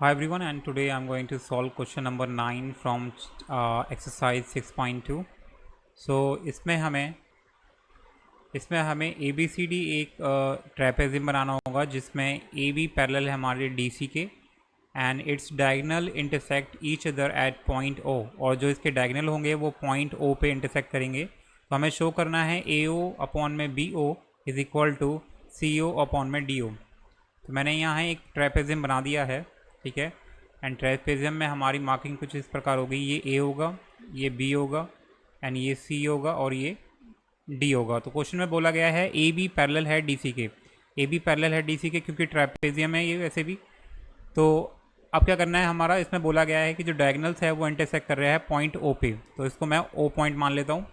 Hi everyone, and today I'm going to solve question number 9 from exercise 6.2. So इसमें हमें ए B C D एक trapezium बनाना होगा जिसमें ए B parallel है हमारे डी सी के and its diagonal intersect each other at point O, और जो इसके डायगोनल होंगे वो पॉइंट ओ पे इंटरसेक्ट करेंगे। तो हमें शो करना है ए ओ अपॉन में B O is equal to C O upon में डी ओ। तो मैंने यहाँ एक ट्रेपेजियम बना दिया है, ठीक है। एंड ट्रेपेजियम में हमारी मार्किंग कुछ इस प्रकार होगी, ये ए होगा, ये बी होगा, एंड ये सी होगा और ये डी होगा। तो क्वेश्चन में बोला गया है ए बी पैरेलल है डी सी के, ए बी पैरेलल है डी सी के क्योंकि ट्रेपेजियम है ये वैसे भी। तो अब क्या करना है हमारा, इसमें बोला गया है कि जो डायगोनल्स है वो इंटरसेक्ट कर रहा है पॉइंट ओ पे, तो इसको मैं ओ पॉइंट मान लेता हूँ।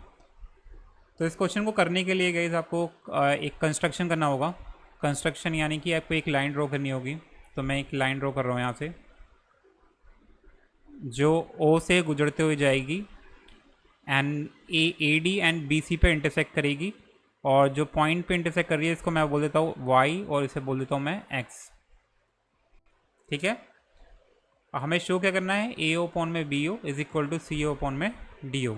तो इस क्वेश्चन को करने के लिए गाइस आपको एक कंस्ट्रक्शन करना होगा। कंस्ट्रक्शन यानी कि आपको एक लाइन ड्रॉ करनी होगी। तो मैं एक लाइन ड्रॉ कर रहा हूँ यहाँ से, जो ओ से गुजरते हुए जाएगी and A D and B C पे इंटरसेक्ट करेगी, और जो पॉइंट पे इंटरसेक्ट कर रही है इसको मैं बोल देता हूँ वाई और इसे बोल देता हूँ मैं एक्स, ठीक है। हमें शो क्या करना है, ए ओ अपॉन में B O is equal to C O upon में डी ओ,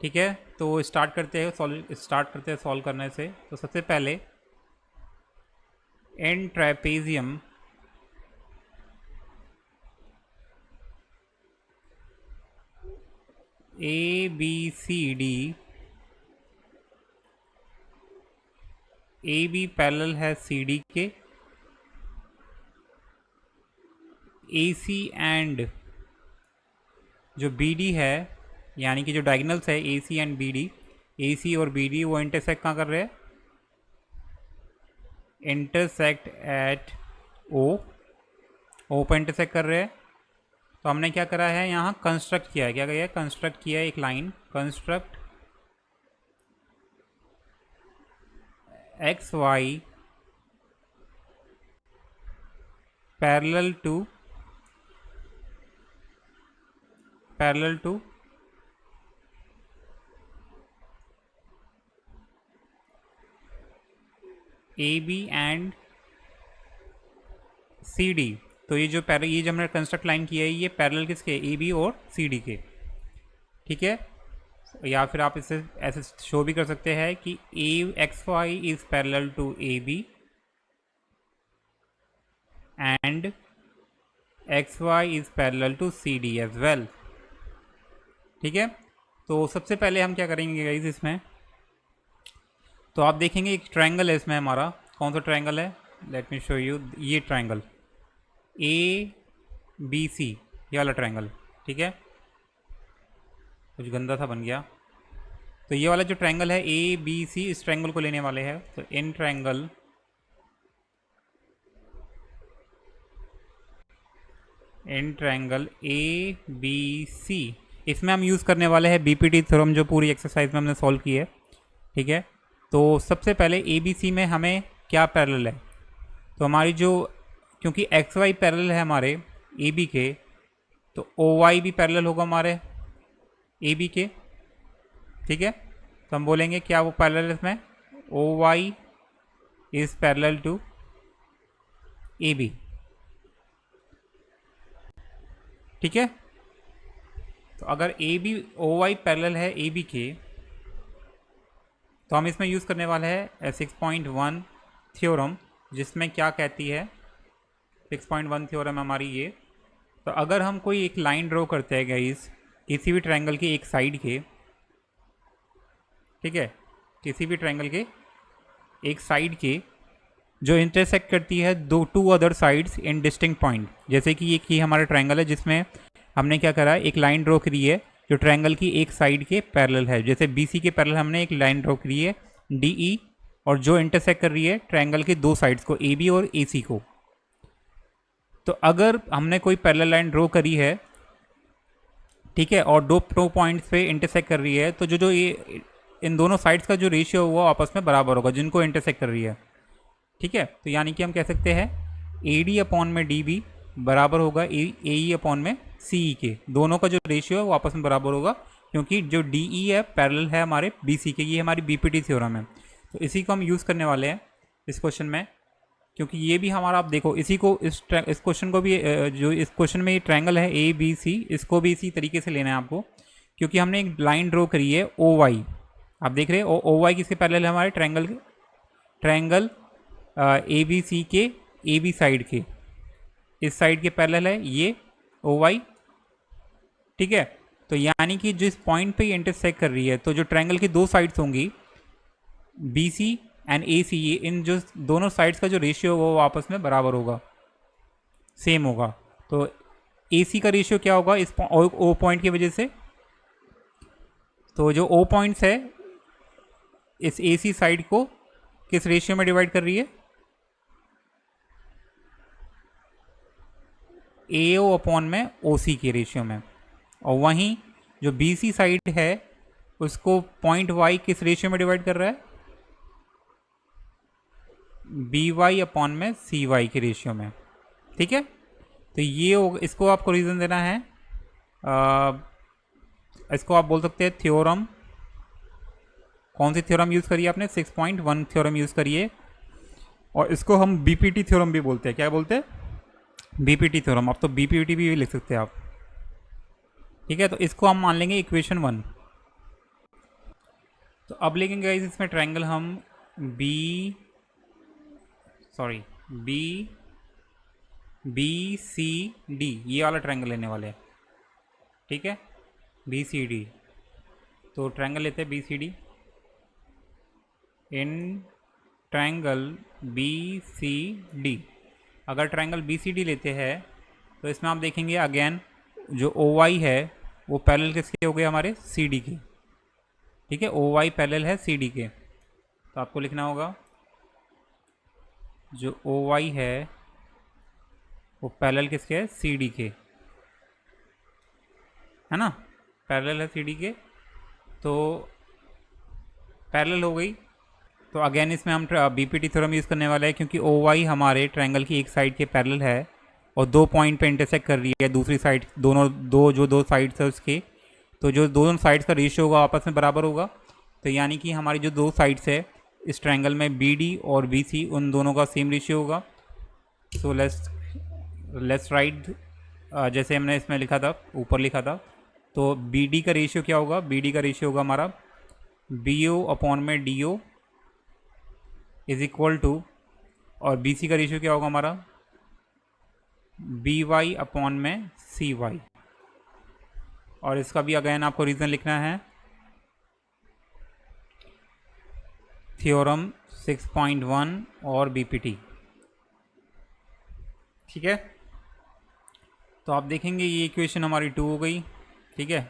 ठीक है। तो स्टार्ट करते हैं सॉल्व करने से। तो सबसे पहले in trapezium A B C D, A B parallel है सी डी के, ए सी एंड जो बी डी है यानी कि जो डायगोनल्स है A C and B D, A C और बी डी वो इंटरसेक्ट कहाँ कर रहे हैं, इंटरसेक्ट एट ओ, ओ पर इंटरसेक्ट कर रहे हैं। तो हमने क्या करा है, यहाँ कंस्ट्रक्ट किया है, क्या किया है, कंस्ट्रक्ट किया है एक line, construct X Y parallel to A B and C D. तो ये जो हमने कंस्ट्रक्ट लाइन किया है ये पैरेलल किसके, ए बी और सी डी के, ठीक है। या फिर आप इसे ऐसे शो भी कर सकते हैं कि A X Y is parallel to A B and X Y is parallel to C D as well, ठीक है। तो सबसे पहले हम क्या करेंगे गाइस इसमें, तो आप देखेंगे एक ट्रायंगल है इसमें हमारा, कौन सा ट्रायंगल है, लेट मी शो यू, ये ट्रायंगल ए बी सी, ये वाला ट्रायंगल, ठीक है। कुछ गंदा सा बन गया। तो ये वाला जो ट्रायंगल है ए बी सी, इस ट्रायंगल को लेने वाले हैं। तो इन ट्रायंगल ए बी सी, इसमें हम यूज़ करने वाले हैं बीपीटी थ्योरम जो पूरी एक्सरसाइज में हमने सॉल्व की है, ठीक है। तो सबसे पहले ए बी सी में हमें क्या पैरेलल है, तो हमारी जो, क्योंकि एक्स वाई पैरेलल है हमारे ए बी के, तो ओ वाई भी पैरेलल होगा हमारे ए बी के, ठीक है। तो हम बोलेंगे क्या वो पैरेलल इसमें, O Y is parallel to A B, ठीक है। तो अगर A B O Y parallel है ए बी के, तो हम इसमें यूज़ करने वाले हैं 6.1 थ्योरम, जिसमें क्या कहती है 6.1 थ्योरम हमारी ये। तो अगर हम कोई एक लाइन ड्रॉ करते हैं गाइस किसी भी ट्रायंगल के एक साइड के, ठीक है, किसी भी ट्रायंगल के एक साइड के जो इंटरसेक्ट करती है to other sides in distinct point, जैसे कि ये की हमारा ट्रायंगल है जिसमें हमने क्या करा, एक लाइन ड्रॉ करी है जो ट्रायंगल की एक साइड के पैरेलल है, जैसे बी सी के पैरेलल हमने एक लाइन ड्रॉ करी है डी ई, और जो इंटरसेक्ट कर रही है ट्रायंगल के दो साइड्स को ए बी और ए सी को। तो अगर हमने कोई पैरेलल लाइन ड्रॉ करी है, ठीक है, और दो पॉइंट्स पे इंटरसेक्ट कर रही है, तो जो ये इन दोनों साइड्स का जो रेशियो वो आपस में बराबर होगा जिनको इंटरसेक्ट कर रही है, ठीक है। तो यानी कि हम कह सकते हैं ए डी अपॉन में डी बी बराबर होगा ए ई अपॉन में सी ई के, दोनों का जो रेशियो है वो आपस में बराबर होगा, क्योंकि जो डी ई है पैरेलल है हमारे बी सी के, ये हमारी बीपीटी थ्योरम है। तो इसी को हम यूज़ करने वाले हैं इस क्वेश्चन में, क्योंकि ये भी हमारा, आप देखो इसी को इस क्वेश्चन को भी जो इस क्वेश्चन में ये ट्रायंगल है ए बी सी, इसको भी इसी तरीके से लेना है आपको, क्योंकि हमने एक लाइन ड्रॉ करी है ओ वाई। आप देख रहे हैं ओ वाई किसके पैरेलल है हमारे ट्रायंगल ए बी सी के ए बी साइड के, इस साइड के पैरेलल है ये ओ वाई। ठीक है, तो यानी कि जिस पॉइंट पे ये इंटरसेक्ट कर रही है, तो जो ट्रायंगल की दो साइड्स होंगी बी सी एंड ए सी, इन जो दोनों साइड्स का जो रेशियो होगा वो आपस में बराबर होगा, सेम होगा। तो ए सी का रेशियो क्या होगा इस ओ पॉइंट की वजह से, तो जो ओ पॉइंट्स है इस ए सी साइड को किस रेशियो में डिवाइड कर रही है, ए ओ अपॉन में ओ सी के रेशियो में। और वहीं जो बी सी साइड है उसको पॉइंट वाई किस रेशियो में डिवाइड कर रहा है, बी वाई अपॉन में सी वाई के रेशियो में। ठीक है, तो ये इसको आपको रीज़न देना है, इसको आप बोल सकते हैं थ्योरम। कौन सी थ्योरम यूज़ करिए आपने, 6.1 थ्योरम यूज़ करिए, और इसको हम बीपीटी थ्योरम भी बोलते हैं। क्या बोलते हैं, बीपीटी थ्योरम। आप तो बीपीटी भी लिख सकते हैं आप। ठीक है, तो इसको हम मान लेंगे इक्वेशन 1। तो अब लेंगे इसमें ट्रायंगल हम बी सी डी, ये वाला ट्रायंगल लेने वाले हैं। ठीक है, बी सी डी, तो ट्रायंगल लेते हैं B C D. In triangle B C D, अगर ट्रायंगल बी सी डी लेते हैं तो इसमें आप देखेंगे अगेन जो ओ वाई है वो पैरेलल किसके हो गए, हमारे सी डी के। ठीक है, ओ वाई पैरेलल है सी डी के, तो आपको लिखना होगा जो ओ वाई है वो पैरेलल किसके है, सी डी के, है ना, पैरेलल है सी डी के, तो पैरेलल हो गई। तो अगेन इसमें हम बीपीटी थ्योरम यूज़ करने वाले हैं, क्योंकि ओ वाई हमारे ट्रायंगल की एक साइड के पैरेलल है और दो पॉइंट पे इंटरसेक्ट कर रही है दूसरी साइड, दो साइड्स है उसके, तो जो दोनों साइड्स का रेशियो होगा आपस में बराबर होगा। तो यानी कि हमारी जो दो साइड्स है इस ट्रायंगल में बी डी और बी सी, उन दोनों का सेम रेशियो होगा। सो लेट्स राइट, जैसे हमने इसमें लिखा था, ऊपर लिखा था, तो बी डी का रेशियो क्या होगा, बी डी का रेशियो होगा हमारा बी ओ अपॉन में D O is equal to, और बी सी का रेशियो क्या होगा हमारा बी वाई अपॉन में सी वाई। और इसका भी अगेन आपको रीज़न लिखना है, थ्योरम 6.1 और बीपीटी। ठीक है, तो आप देखेंगे ये इक्वेशन हमारी 2 हो गई। ठीक है,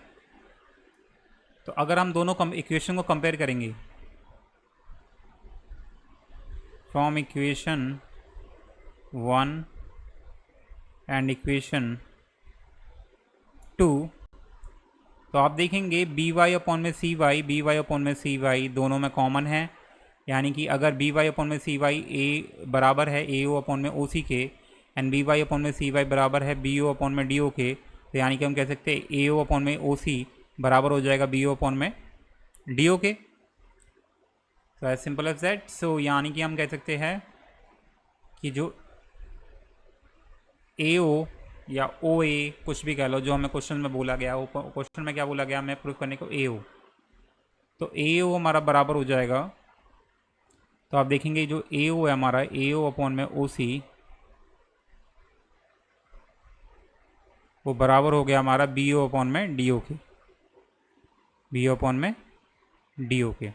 तो अगर हम दोनों इक्वेशन को कंपेयर करेंगे, फ्रॉम इक्वेशन 1 एंड इक्वेशन 2, तो आप देखेंगे बी वाई अपॉन में सी वाई, बी वाई अपॉन में सी वाई दोनों में कॉमन है। यानी कि अगर बी वाई अपॉन में सी वाई ए बराबर है ए ओ अपॉन में ओ सी के, एंड बी वाई अपॉन में सी वाई बराबर है बी ओ अपॉन में डी ओ के, तो यानी कि हम कह सकते हैं ए ओ अपॉन में ओ सी बराबर हो जाएगा बी ओ अपॉन में डी ओ के। तो एज सिंपल एज दैट। सो यानी कि हम कह सकते हैं कि जो ए ओ या ओ ए कुछ भी कह लो, जो हमें क्वेश्चन में बोला गया, वो क्वेश्चन में क्या बोला गया हमें प्रूफ करने को, ए ओ, तो ए ओ हमारा बराबर हो जाएगा। तो आप देखेंगे जो ए ओ है हमारा, ए ओ अपॉन में ओ सी, वो बराबर हो गया हमारा बी ओ अपॉन में डी ओ के, बी ओ अपॉन में डी ओ के,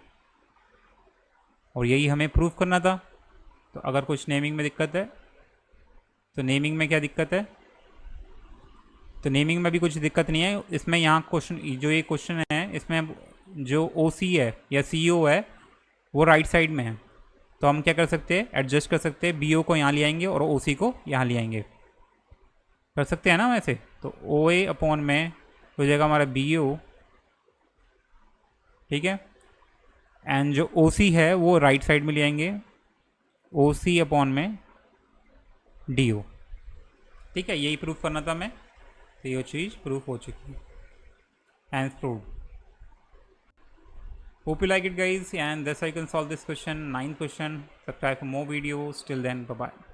और यही हमें प्रूफ करना था। तो अगर कुछ नेमिंग में दिक्कत है तो नेमिंग में क्या दिक्कत है, तो नेमिंग में भी कुछ दिक्कत नहीं है। इसमें यहाँ क्वेश्चन, जो ये क्वेश्चन है इसमें जो ओ सी है या सी ओ है वो राइट साइड में है, तो हम क्या कर सकते हैं, एडजस्ट कर सकते हैं, बी ओ को यहाँ ले आएंगे और ओ सी को यहाँ ले आएंगे, कर सकते हैं ना वैसे। तो ओ ए अपॉन में हो जाएगा हमारा बी ओ, ठीक है, एंड जो ओ सी है वो राइट साइड में ले आएंगे, ओ सी अपॉन में डी ओ। ठीक है, यही प्रूफ करना था मैं, तो ये चीज़ प्रूफ हो चुकी है, hence prove. Hope you like it, guys, and that's how you can solve this question. 9th question. Subscribe for more videos. Till then, bye bye.